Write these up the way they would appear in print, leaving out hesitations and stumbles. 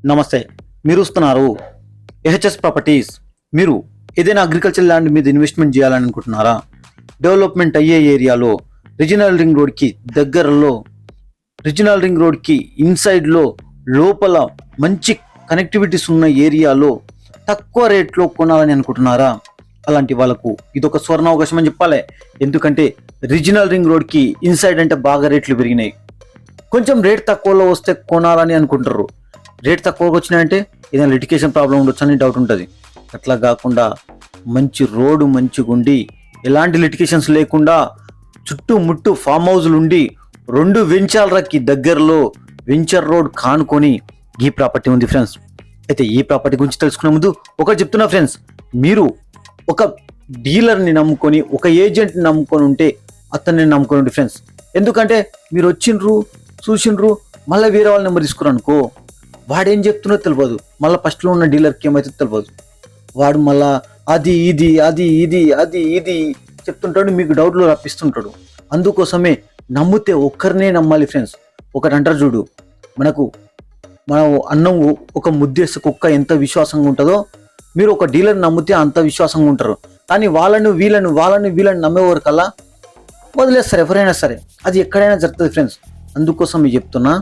నమస్తే. మీరు చూస్తున్నారు ఏహెచ్ఎస్ ప్రాపర్టీస్. మీరు ఏదైనా అగ్రికల్చర్ ల్యాండ్ మీద ఇన్వెస్ట్మెంట్ చేయాలని అనుకుంటున్నారా? డెవలప్మెంట్ అయ్యే ఏరియాలో, రీజనల్ రింగ్ రోడ్కి దగ్గరలో, రీజనల్ రింగ్ రోడ్కి ఇన్సైడ్లో, లోపల మంచి కనెక్టివిటీస్ ఉన్న ఏరియాలో తక్కువ రేట్లో కొనాలని అనుకుంటున్నారా? అలాంటి వాళ్ళకు ఇదొక స్వర్ణ అవకాశం అని చెప్పాలి. ఎందుకంటే రీజనల్ రింగ్ రోడ్కి ఇన్సైడ్ అంటే బాగా రేట్లు పెరిగినాయి. కొంచెం రేట్ తక్కువలో వస్తే కొనాలని అనుకుంటారు. రేట్ తక్కువగా వచ్చినాయంటే ఏదైనా లిటికేషన్ ప్రాబ్లం ఉండొచ్చు అని డౌట్ ఉంటుంది. అట్లా కాకుండా మంచి రోడ్డు మంచిగా ఉండి, ఎలాంటి లిటికేషన్స్ లేకుండా, చుట్టుముట్టు ఫామ్ హౌస్లు ఉండి, 2 వెంచర్లకి దగ్గరలో వెంచర్ రోడ్ కానుకొని ఈ ప్రాపర్టీ ఉంది ఫ్రెండ్స్. అయితే ఈ ప్రాపర్టీ గురించి తెలుసుకునే ముందు ఒకటి చెప్తున్నా ఫ్రెండ్స్, మీరు ఒక డీలర్ని నమ్ముకొని, ఒక ఏజెంట్ని నమ్ముకొని ఉంటే అతన్ని నమ్ముకొని ఉండి ఫ్రెండ్స్. ఎందుకంటే మీరు వచ్చిండ్రు, చూసిండ్రు, మళ్ళీ వేరే వాళ్ళ నెంబర్ తీసుకురు అనుకో, వాడేం చెప్తున్నో తెలియదు, మళ్ళీ ఫస్ట్లో ఉన్న డీలర్కి ఏమైతే తెలియదు. వాడు మళ్ళా అది ఇది అది ఇది అది ఇది చెప్తుంటాడు, మీకు డౌట్లు రప్పిస్తుంటాడు. అందుకోసమే నమ్మితే ఒక్కరినే నమ్మాలి ఫ్రెండ్స్. ఒకటి అంటారు చూడు, మనం అన్నం ఒక ముద్దేసి కుక్క ఎంత విశ్వాసంగా ఉంటుందో, మీరు ఒక డీలర్ నమ్మితే అంత విశ్వాసంగా ఉంటారు. కానీ వాళ్ళని వీళ్ళని నమ్మేవారు కల్లా వదిలేస్తారు ఎవరైనా సరే. అది ఎక్కడైనా జరుగుతుంది ఫ్రెండ్స్. అందుకోసం మీకు చెప్తున్నా,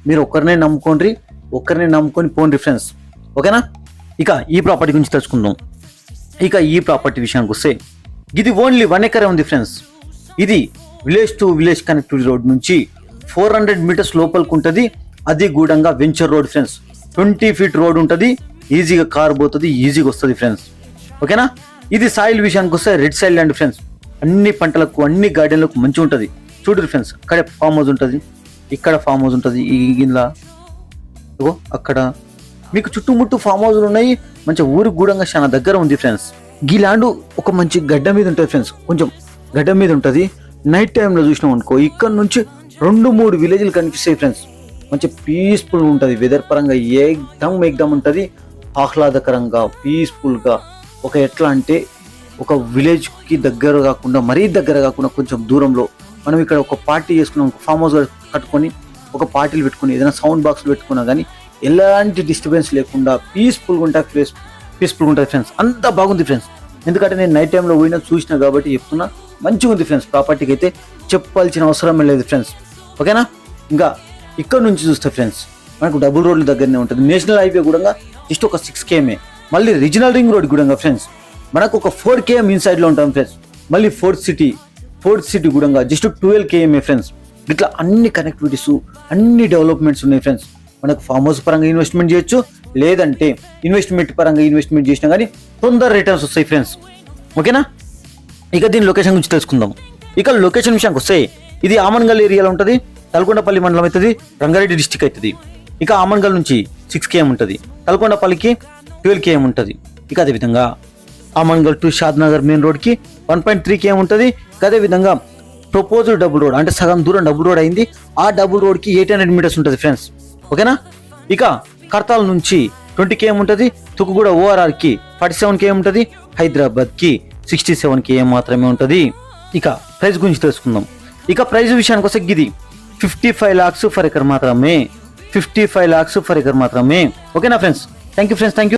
మీరు ఒక్కరినే నమ్ముకోండి, ఒక్కరిని నమ్ముకొని పోండి ఫ్రెండ్స్. ఓకేనా? ఇక ఈ ప్రాపర్టీ గురించి తెలుసుకుందాం. ఇక ఈ ప్రాపర్టీ విషయానికి వస్తే, ఇది ఓన్లీ 1 ఎకరే ఉంది ఫ్రెండ్స్. ఇది village to village connectivity road నుంచి 400 మీటర్స్ లోపలికి ఉంటుంది. అది గూడంగా venture road friends. 20 feet road ఉంటుంది. ఈజీగా కార్ పోతుంది, ఈజీగా వస్తుంది ఫ్రెండ్స్. ఓకేనా? ఇది సాయిల్ విషయానికి వస్తే రెడ్ సాయిల్ ల్యాండ్ ఫ్రెండ్స్. అన్ని పంటలకు, అన్ని గార్డెన్లకు మంచిగా ఉంటుంది. చూడరు ఫ్రెండ్స్, అక్కడే ఫామ్ హౌస్ ఉంటుంది, ఇక్కడ ఫామ్ హౌస్ ఉంటుంది, ఈ గిన్నెలా అక్కడ మీకు చుట్టుముట్టు ఫామ్ హౌస్లు ఉన్నాయి. మంచి ఊరికి గూడంగా చాలా దగ్గర ఉంది ఫ్రెండ్స్. ఈ ల్యాండ్ ఒక మంచి గడ్డ మీద ఉంటుంది ఫ్రెండ్స్. కొంచెం గడ్డ మీద ఉంటుంది. నైట్ టైంలో చూసినాం అనుకో, ఇక్కడ నుంచి 2-3 విలేజ్లు కనిపిస్తాయి ఫ్రెండ్స్. మంచి పీస్ఫుల్ ఉంటుంది. వెదర్ పరంగా ఏకదమ్ ఉంటుంది. ఆహ్లాదకరంగా, పీస్ఫుల్గా. ఒక ఎట్లా అంటే ఒక విలేజ్కి దగ్గర కాకుండా, మరీ దగ్గర కాకుండా, కొంచెం దూరంలో మనం ఇక్కడ ఒక పార్టీ చేసుకున్నాం, ఫామ్ హౌస్ కట్టుకొని ఒక పార్టీలు పెట్టుకుని, ఏదైనా సౌండ్ బాక్స్లు పెట్టుకున్నా కానీ ఎలాంటి డిస్టర్బెన్స్ లేకుండా పీస్ఫుల్గా ఉంటుంది. పీస్ఫుల్గా ఉంటుంది ఫ్రెండ్స్. అంత బాగుంది ఫ్రెండ్స్. ఎందుకంటే నేను నైట్ టైంలో పోయినా చూసినా కాబట్టి చెప్తున్నా, మంచిగా ఉంది ఫ్రెండ్స్. ప్రాపర్టీకి అయితే చెప్పాల్సిన అవసరం లేదు ఫ్రెండ్స్. ఓకేనా? ఇంకా ఇక్కడ నుంచి చూస్తే ఫ్రెండ్స్, మనకు డబుల్ రోడ్ల దగ్గరనే ఉంటుంది. నేషనల్ హైవే కూడా జస్ట్ ఒక 6 km. మళ్ళీ రీజనల్ రింగ్ రోడ్ కూడా ఫ్రెండ్స్ మనకు ఒక 4 km ఇన్సైడ్లో ఉంటాం ఫ్రెండ్స్. మళ్ళీ ఫోర్త్ సిటీ కూడా జస్ట్ 12 km ఫ్రెండ్స్. ఇట్లా అన్ని కనెక్టివిటీస్, అన్ని డెవలప్మెంట్స్ ఉన్నాయి ఫ్రెండ్స్. మనకు ఫామ్ హౌస్ పరంగా ఇన్వెస్ట్మెంట్ చేయొచ్చు, లేదంటే ఇన్వెస్ట్మెంట్ పరంగా ఇన్వెస్ట్మెంట్ చేసినా కానీ తొందర రిటర్న్స్ వస్తాయి ఫ్రెండ్స్. ఓకేనా? ఇక దీని లొకేషన్ గురించి తెలుసుకుందాం. ఇక లొకేషన్ విషయానికి వస్తే, ఇది ఆమన్గల్ ఏరియాలో ఉంటుంది. తలకొండపల్లి మండలం అవుతుంది, రంగారెడ్డి డిస్టిక్ అవుతుంది. ఇక ఆమన్గల్ నుంచి 6 km ఉంటుంది, తలకొండపల్లికి 12 km ఉంటుంది. ఇక అదేవిధంగా ఆమన్గల్ టు షాద్నగర్ మెయిన్ రోడ్కి 1.3 km ఉంటుంది. అదేవిధంగా ప్రపోజ్డ్ డబుల్ రోడ్ అంటే సగం దూరం డబుల్ రోడ్ అయింది. ఆ డబుల్ రోడ్కి 800 మీటర్స్ ఉంటుంది ఫ్రెండ్స్. ఓకేనా? ఇక కర్తాల్ నుంచి 20 km ఉంటుంది. తుకుగూడ ఓఆర్ఆర్కి 47 km ఉంటుంది. హైదరాబాద్కి 67 km మాత్రమే ఉంటుంది. ఇక ప్రైస్ గురించి తెలుసుకుందాం. ఇక ప్రైస్ విషయానికి వస్తే, ఇది 55 lakhs ఫర్ ఎకర్ మాత్రమే. 55 lakhs ఫర్ ఎకర్ మాత్రమే. ఓకేనా friends? Thank you friends. Thank you.